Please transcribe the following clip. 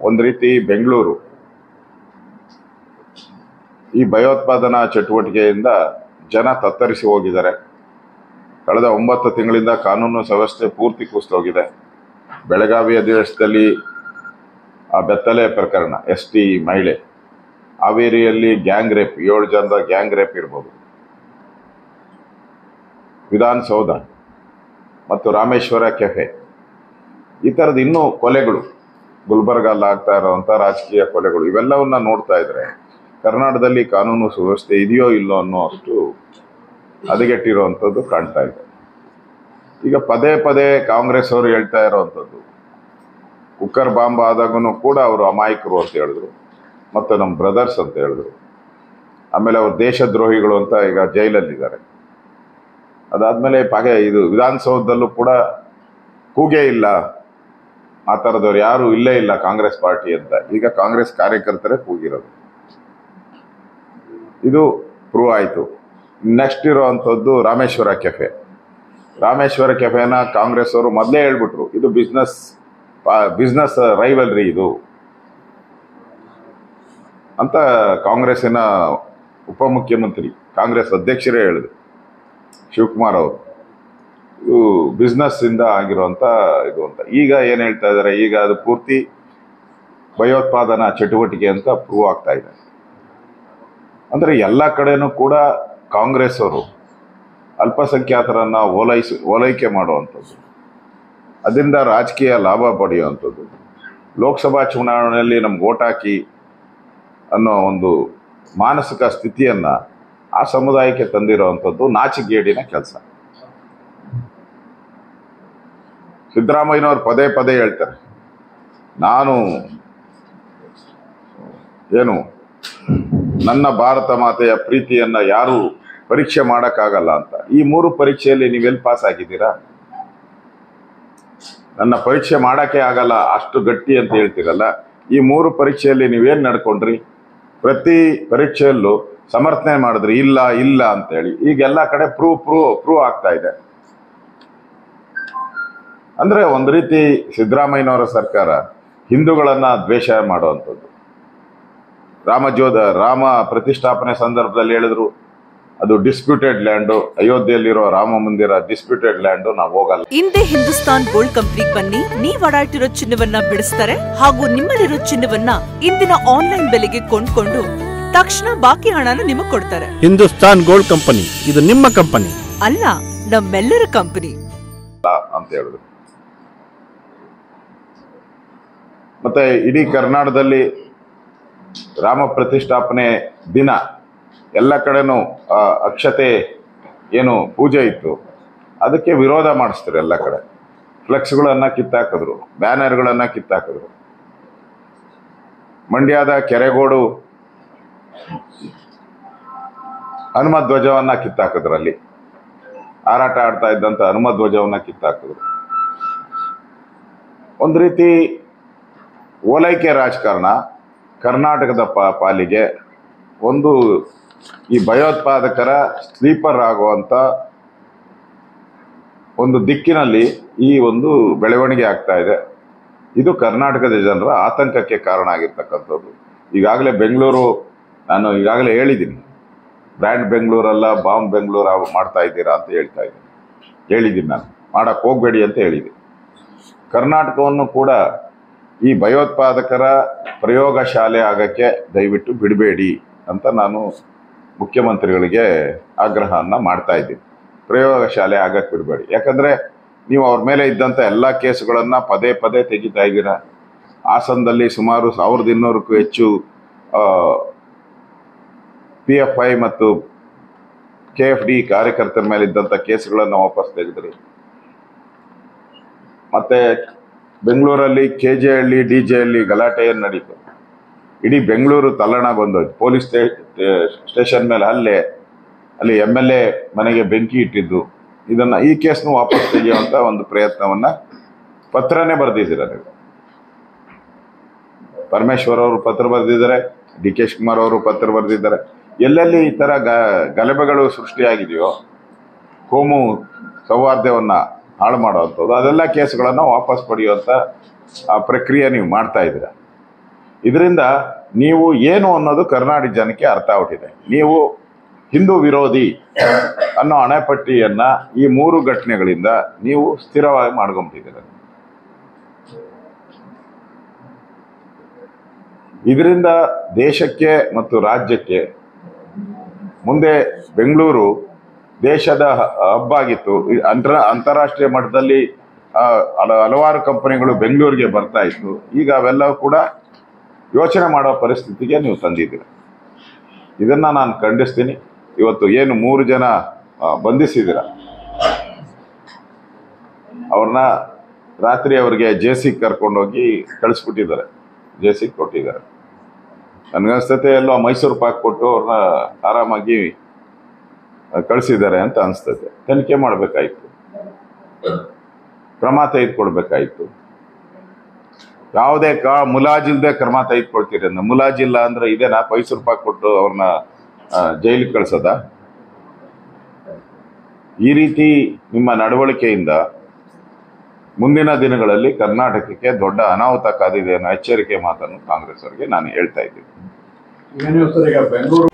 ಒಂದು ರೀತಿ ಬೆಂಗಳೂರು ಈ ಭಯೋತ್ಪಾದನಾ ಚಟುವಟಿಕೆಯಿಂದ ಜನ ತತ್ತರಿಸಿ ಹೋಗಿದ್ದಾರೆ. ಕಳೆದ 9 ತಿಂಗಳಿಂದ ಕಾನೂನು ವ್ಯವಸ್ಥೆ ಪೂರ್ತಿ ಕುಸಿದೋಗಿದೆ. ಬೆಳಗಾವಿ ಅಧಿವೇಶನದಲ್ಲಿ ಆ ಬೆತ್ತಲೆ ಪ್ರಕರಣ, ST ಮಹಿಳೆ, ಹಾವೇರಿಯಲ್ಲಿ ಗ್ಯಾಂಗ್ ರೇಪ್, 7 ಜನರ ಗ್ಯಾಂಗ್ ರೇಪ್ ಇರ್ಬೋದು, ವಿಧಾನಸೌಧ ಮತ್ತು ರಾಮೇಶ್ವರ ಕೆಫೆ, ಈ ಥರದ ಇನ್ನೂ ಕೊಲೆಗಳು, ಗುಲ್ಬರ್ಗಲ್ಲಿ ಆಗ್ತಾ ಇರೋವಂಥ ರಾಜಕೀಯ ಕೊಲೆಗಳು, ಇವೆಲ್ಲವನ್ನ ನೋಡ್ತಾ ಇದ್ರೆ ಕರ್ನಾಟಕದಲ್ಲಿ ಕಾನೂನು ಸುವ್ಯವಸ್ಥೆ ಇದೆಯೋ ಇಲ್ಲೋ ಅನ್ನೋ ಅಷ್ಟು ಹದಗೆಟ್ಟಿರುವಂಥದ್ದು ಕಾಣ್ತಾ ಇದೆ. ಈಗ ಪದೇ ಪದೇ ಕಾಂಗ್ರೆಸ್ ಅವರು ಹೇಳ್ತಾ ಇರೋವಂಥದ್ದು, ಕುಕ್ಕರ್ ಬಾಂಬ್ ಆದಾಗೂ ಕೂಡ ಅವರು ಅಮಾಯಕರು ಅಂತ ಹೇಳಿದ್ರು, ಮತ್ತು ನಮ್ಮ ಬ್ರದರ್ಸ್ ಅಂತ ಹೇಳಿದ್ರು. ಆಮೇಲೆ ಅವರು ದೇಶದ್ರೋಹಿಗಳು ಅಂತ ಈಗ ಜೈಲಲ್ಲಿದ್ದಾರೆ. ಅದಾದ್ಮೇಲೆ ಇದು ವಿಧಾನಸೌಧದಲ್ಲೂ ಕೂಡ ಕೂಗೇ ಇಲ್ಲ, ಆ ಥರದವ್ರು ಯಾರು ಇಲ್ಲೇ ಇಲ್ಲ ಕಾಂಗ್ರೆಸ್ ಪಾರ್ಟಿ ಅಂತ. ಈಗ ಕಾಂಗ್ರೆಸ್ ಕಾರ್ಯಕರ್ತರೇ ಕೂಗಿರೋದು. ಇದು ಪ್ರೂವ್ ಆಯಿತು. ನೆಕ್ಸ್ಟ್ ಇರೋವಂಥದ್ದು ರಾಮೇಶ್ವರ ಕೆಫೆ. ರಾಮೇಶ್ವರ ಕೆಫೆನ ಕಾಂಗ್ರೆಸ್ ಅವರು ಮೊದಲೇ ಹೇಳ್ಬಿಟ್ರು, ಇದು ಬಿಸ್ನೆಸ್ ರೈವಲ್ರಿ ಇದು ಅಂತ. ಕಾಂಗ್ರೆಸ್ಸಿನ ಉಪಮುಖ್ಯಮಂತ್ರಿ, ಕಾಂಗ್ರೆಸ್ ಅಧ್ಯಕ್ಷರೇ ಹೇಳಿದ್ರು, ಶಿವಕುಮಾರ್ ಅವರು, ಇದು ಬಿಸ್ನೆಸ್ ಇಂದ ಆಗಿರುವಂತ ಇದು ಅಂತ. ಈಗ ಏನ್ ಹೇಳ್ತಾ ಇದ್ದಾರೆ, ಈಗ ಅದು ಪೂರ್ತಿ ಭಯೋತ್ಪಾದನಾ ಚಟುವಟಿಕೆ ಅಂತ ಪ್ರೂವ್ ಆಗ್ತಾ ಇದೆ. ಅಂದ್ರೆ ಎಲ್ಲ ಕಡೆನೂ ಕೂಡ ಕಾಂಗ್ರೆಸ್ ಅವರು ಅಲ್ಪಸಂಖ್ಯಾತರನ್ನ ಓಲೈಕೆ ಮಾಡುವಂಥದ್ದು, ಅದರಿಂದ ರಾಜಕೀಯ ಲಾಭ ಪಡೆಯುವಂಥದ್ದು, ಲೋಕಸಭಾ ಚುನಾವಣೆಯಲ್ಲಿ ನಮ್ಗೆ ಓಟ್ ಹಾಕಿ ಅನ್ನೋ ಒಂದು ಮಾನಸಿಕ ಸ್ಥಿತಿಯನ್ನ ಆ ಸಮುದಾಯಕ್ಕೆ ತಂದಿರುವಂಥದ್ದು ನಾಚಿಗೇಡಿನ ಕೆಲಸ. ಸಿದ್ದರಾಮಯ್ಯನವರು ಪದೇ ಪದೇ ಹೇಳ್ತಾರೆ, ನಾನು ನನ್ನ ಭಾರತ ಮಾತೆಯ ಪ್ರೀತಿಯನ್ನ ಯಾರು ಪರೀಕ್ಷೆ ಮಾಡಕ್ಕಾಗಲ್ಲ ಅಂತ. ಈ 3 ಪರೀಕ್ಷೆಯಲ್ಲಿ ನೀವೆಲ್ಲಿ ಪಾಸ್ ಆಗಿದ್ದೀರಾ? ನನ್ನ ಪರೀಕ್ಷೆ ಮಾಡಕ್ಕೆ ಆಗಲ್ಲ ಅಷ್ಟು ಗಟ್ಟಿ ಅಂತ ಹೇಳ್ತೀರಲ್ಲ, ಈ 3 ಪರೀಕ್ಷೆಯಲ್ಲಿ ನೀವೇನ್ ನಡ್ಕೊಂಡ್ರಿ? ಪ್ರತಿ ಪರೀಕ್ಷೆಯಲ್ಲೂ ಸಮರ್ಥನೆ ಮಾಡಿದ್ರಿ, ಇಲ್ಲ ಇಲ್ಲ ಅಂತೇಳಿ. ಈಗೆಲ್ಲ ಕಡೆ ಪ್ರೂವ್ ಆಗ್ತಾ ಇದೆ. ಅಂದ್ರೆ ಒಂದು ರೀತಿ ಸಿದ್ದರಾಮಯ್ಯನವರ ಸರ್ಕಾರ ಹಿಂದೂಗಳನ್ನ ದ್ವೇಷ ಮಾಡುವಂಥದ್ದು. ರಾಮ ಪ್ರತಿಷ್ಠಾಪನೆ ಸಂದರ್ಭದಲ್ಲಿ ಹೇಳಿದ್ರು, ಅದು ಡಿಸ್ಪ್ಯೂಟೆಡ್ ಲ್ಯಾಂಡು, ಅಯೋಧ್ಯೆಯಲ್ಲಿರೋ ರಾಮ ಮಂದಿರ ಡಿಸ್ಪ್ಯೂಟೆಡ್ ಲ್ಯಾಂಡು, ನಾವು ಹೋಗಲ್ಲ. ಹಿಂದೆ ಹಿಂದೂಸ್ತಾನ್ ಗೋಲ್ಡ್ ಕಂಪನಿಗೆ ಬನ್ನಿ, ನೀವ್ ಆಡಾಡ್ತಿರೋ ಚಿನ್ನವನ್ನ ಬಿಡಿಸ್ತಾರೆ ಹಾಗೂ ನಿಮ್ಮಲ್ಲಿರೋ ಚಿನ್ನವನ್ನ ಇಂದಿನ ಆನ್ಲೈನ್ ಬೆಲೆಗೆ ಕೊಂಡ್ಕೊಂಡು ತಕ್ಷಣ ಬಾಕಿ ಹಣನ ನಿಮಗ್ ಕೊಡ್ತಾರೆ. ಹಿಂದೂಸ್ತಾನ್ ಗೋಲ್ಡ್ ಕಂಪನಿ, ಇದು ನಿಮ್ಮ ಕಂಪನಿ ಅಲ್ಲ, ನಮ್ಮೆಲ್ಲರ ಕಂಪನಿ ಅಂತ ಹೇಳಿದ್ರು. ಮತ್ತೆ ಇಡೀ ಕರ್ನಾಟಕದಲ್ಲಿ ರಾಮ ಪ್ರತಿಷ್ಠಾಪನೆ ದಿನ ಎಲ್ಲ ಕಡೆನೂ ಅಕ್ಷತೆ ಏನು ಪೂಜೆ ಇತ್ತು, ಅದಕ್ಕೆ ವಿರೋಧ ಮಾಡಿಸ್ತಾರೆ. ಎಲ್ಲ ಕಡೆ ಫ್ಲೆಕ್ಸ್ಗಳನ್ನ ಕಿತ್ತಾಕಿದ್ರು, ಬ್ಯಾನರ್ಗಳನ್ನ ಕಿತ್ತಾಕಿದ್ರು. ಮಂಡ್ಯದ ಕೆರೆಗೋಡು ಹನುಮ ಧ್ವಜವನ್ನ ಕಿತ್ತಾಕಿದ್ರು, ಅಲ್ಲಿ ಹಾರಾಟ ಆಡ್ತಾ ಇದ್ದಂತ ಹನುಮ ಧ್ವಜವನ್ನ ಕಿತ್ತಾಕಿದ್ರು. ಒಂದು ರೀತಿ ಓಲೈಕೆ ರಾಜಕಾರಣ ಕರ್ನಾಟಕದ ಪಾಲಿಗೆ ಒಂದು ಈ ಭಯೋತ್ಪಾದಕರ ಸ್ಲೀಪರ್ ಆಗುವಂತ ಒಂದು ದಿಕ್ಕಿನಲ್ಲಿ ಈ ಒಂದು ಬೆಳವಣಿಗೆ ಆಗ್ತಾ ಇದೆ. ಇದು ಕರ್ನಾಟಕದ ಜನರ ಆತಂಕಕ್ಕೆ ಕಾರಣ ಆಗಿರ್ತಕ್ಕಂಥದ್ದು. ಈಗಾಗಲೇ ಬೆಂಗಳೂರು, ನಾನು ಈಗಾಗಲೇ ಹೇಳಿದ್ದೀನಿ, ಬ್ರ್ಯಾಂಡ್ ಬೆಂಗಳೂರಲ್ಲ ಬಾಂಬ್ ಬೆಂಗಳೂರು ಮಾಡ್ತಾ ಇದ್ದೀರಾ ಅಂತ ಹೇಳಿದ್ದೀನಿ ನಾನು, ಮಾಡಕ್ ಹೋಗ್ಬೇಡಿ ಅಂತ ಹೇಳಿದ್ದೀನಿ. ಕರ್ನಾಟಕವನ್ನು ಕೂಡ ಈ ಭಯೋತ್ಪಾದಕರ ಪ್ರಯೋಗ ಶಾಲೆ ಆಗಕ್ಕೆ ದಯವಿಟ್ಟು ಬಿಡಬೇಡಿ ಅಂತ ನಾನು ಮುಖ್ಯಮಂತ್ರಿಗಳಿಗೆ ಆಗ್ರಹವನ್ನ ಮಾಡ್ತಾ ಇದ್ದೀನಿ. ಪ್ರಯೋಗ ಶಾಲೆ ಆಗಕ್ಕೆ ಬಿಡಬೇಡಿ. ಯಾಕಂದ್ರೆ ನೀವು ಅವ್ರ ಮೇಲೆ ಇದ್ದಂಥ ಎಲ್ಲ ಕೇಸುಗಳನ್ನ ಪದೇ ಪದೇ ತೆಗಿತಾ ಇದ್ದೀರಾ. ಹಾಸನದಲ್ಲಿ ಸುಮಾರು 1200ಕ್ಕೂ ಹೆಚ್ಚು PFI ಮತ್ತು KFD ಕಾರ್ಯಕರ್ತರ ಮೇಲೆ ಇದ್ದಂಥ ಕೇಸುಗಳನ್ನು ವಾಪಸ್ ತೆಗೆದ್ರಿ. ಮತ್ತೆ ಬೆಂಗಳೂರಲ್ಲಿ KJಹಳ್ಳಿ DJ ಹಳ್ಳಿ ಗಲಾಟೆ ಏನು ನಡೀತು, ಇಡೀ ಬೆಂಗಳೂರು ತಲ್ಲಣ ಬಂದೋಯ್ತು. ಪೊಲೀಸ್ ಸ್ಟೇಷನ್ ಮೇಲೆ ಹಲ್ಲೆ, ಅಲ್ಲಿ MLA ಮನೆಗೆ ಬೆಂಕಿ ಇಟ್ಟಿದ್ದು, ಈ ಕೇಸ್ನು ವಾಪಸ್ ತೆಗೆಯುವಂತ ಒಂದು ಪ್ರಯತ್ನವನ್ನ ಪತ್ರನೇ ಬರೆದಿದ್ದೀರ ನೀವು. ಪರಮೇಶ್ವರ್ ಅವರು ಪತ್ರ ಬರೆದಿದ್ದಾರೆ, DK ಶಿವಕುಮಾರ್ ಅವರು ಪತ್ರ ಬರೆದಿದ್ದಾರೆ. ಎಲ್ಲೆಲ್ಲಿ ಈ ತರ ಗಲಭೆಗಳು ಸೃಷ್ಟಿಯಾಗಿದೆಯೋ, ಕೋಮು ಸೌಹಾರ್ದವನ್ನ ಹಾಳು ಮಾಡುವಂಥದ್ದು, ಅದೆಲ್ಲ ಕೇಸುಗಳನ್ನ ವಾಪಸ್ ಪಡೆಯುವಂತ ಆ ಪ್ರಕ್ರಿಯೆ ನೀವು ಮಾಡ್ತಾ ಇದ್ದೀರಾ. ಇದರಿಂದ ನೀವು ಏನು ಅನ್ನೋದು ಕರ್ನಾಟಕ ಜನಕ್ಕೆ ಅರ್ಥ ಆಗ್ಬಿಟ್ಟಿದೆ. ನೀವು ಹಿಂದೂ ವಿರೋಧಿ ಅನ್ನೋ ಹಣೆಪಟ್ಟಿಯನ್ನ ಈ 3 ಘಟನೆಗಳಿಂದ ನೀವು ಸ್ಥಿರವಾಗಿ ಮಾಡ್ಕೊಂಬಿಟ್ಟಿದ್ದೀರ. ಇದರಿಂದ ದೇಶಕ್ಕೆ ಮತ್ತು ರಾಜ್ಯಕ್ಕೆ ಮುಂದೆ ಬೆಂಗಳೂರು ದೇಶದ ಹಬ್ ಆಗಿತ್ತು. ಅಂತಾರಾಷ್ಟ್ರೀಯ ಮಟ್ಟದಲ್ಲಿ ಹಲವಾರು ಕಂಪನಿಗಳು ಬೆಂಗಳೂರಿಗೆ ಬರ್ತಾ ಇತ್ತು. ಈಗ ಅವೆಲ್ಲವೂ ಕೂಡ ಯೋಚನೆ ಮಾಡೋ ಪರಿಸ್ಥಿತಿಗೆ ನೀವು ತಂದಿದ್ದೀರ. ಇದನ್ನ ನಾನು ಖಂಡಿಸ್ತೀನಿ. ಇವತ್ತು ಏನು 3 ಜನ ಬಂಧಿಸಿದ್ದೀರ, ಅವ್ರನ್ನ ರಾತ್ರಿ ಅವ್ರಿಗೆ ಜೇಸಿಗೆ ಕರ್ಕೊಂಡೋಗಿ ಕಳಿಸ್ಬಿಟ್ಟಿದ್ದಾರೆ, ಜೇಸಿಗೆ ಕೊಟ್ಟಿದ್ದಾರೆ. ನನಗನ್ಸ್ತತೆ ಎಲ್ಲೋ ಮೈಸೂರು ಪಾಕ್ ಕೊಟ್ಟು ಅವ್ರನ್ನ ಆರಾಮಾಗಿ ಕಳಿಸಿದ್ದಾರೆ ಅಂತ ಅನಿಸ್ತದೆ. ತನಿಖೆ ಮಾಡಬೇಕಾಯ್ತು, ಕ್ರಮ ತೆಗೆದುಕೊಳ್ಬೇಕಾಯ್ತು. ಯಾವುದೇ ಮುಲಾಜಿಲ್ದೆ ಕ್ರಮ ತೆಗೆದುಕೊಳ್ತೀರಿ ಅಂದ ಮುಲಾಜಿಲ್ಲ ಅಂದ್ರೆ ಇದೇನಾ ಮೈಸೂರು ಪಾಕ್ ಕೊಟ್ಟು ಅವ್ರನ್ನ ಜೈಲಿಗೆ ಕಳ್ಸೋದ? ಈ ರೀತಿ ನಿಮ್ಮ ನಡವಳಿಕೆಯಿಂದ ಮುಂದಿನ ದಿನಗಳಲ್ಲಿ ಕರ್ನಾಟಕಕ್ಕೆ ದೊಡ್ಡ ಅನಾಹುತ ಕಾದಿದೆ ಅನ್ನೋ ಎಚ್ಚರಿಕೆ ಮಾತನ್ನು ಕಾಂಗ್ರೆಸ್ ಅವರಿಗೆ ನಾನು ಹೇಳ್ತಾ ಇದ್ದೀನಿ. ಬೆಂಗಳೂರು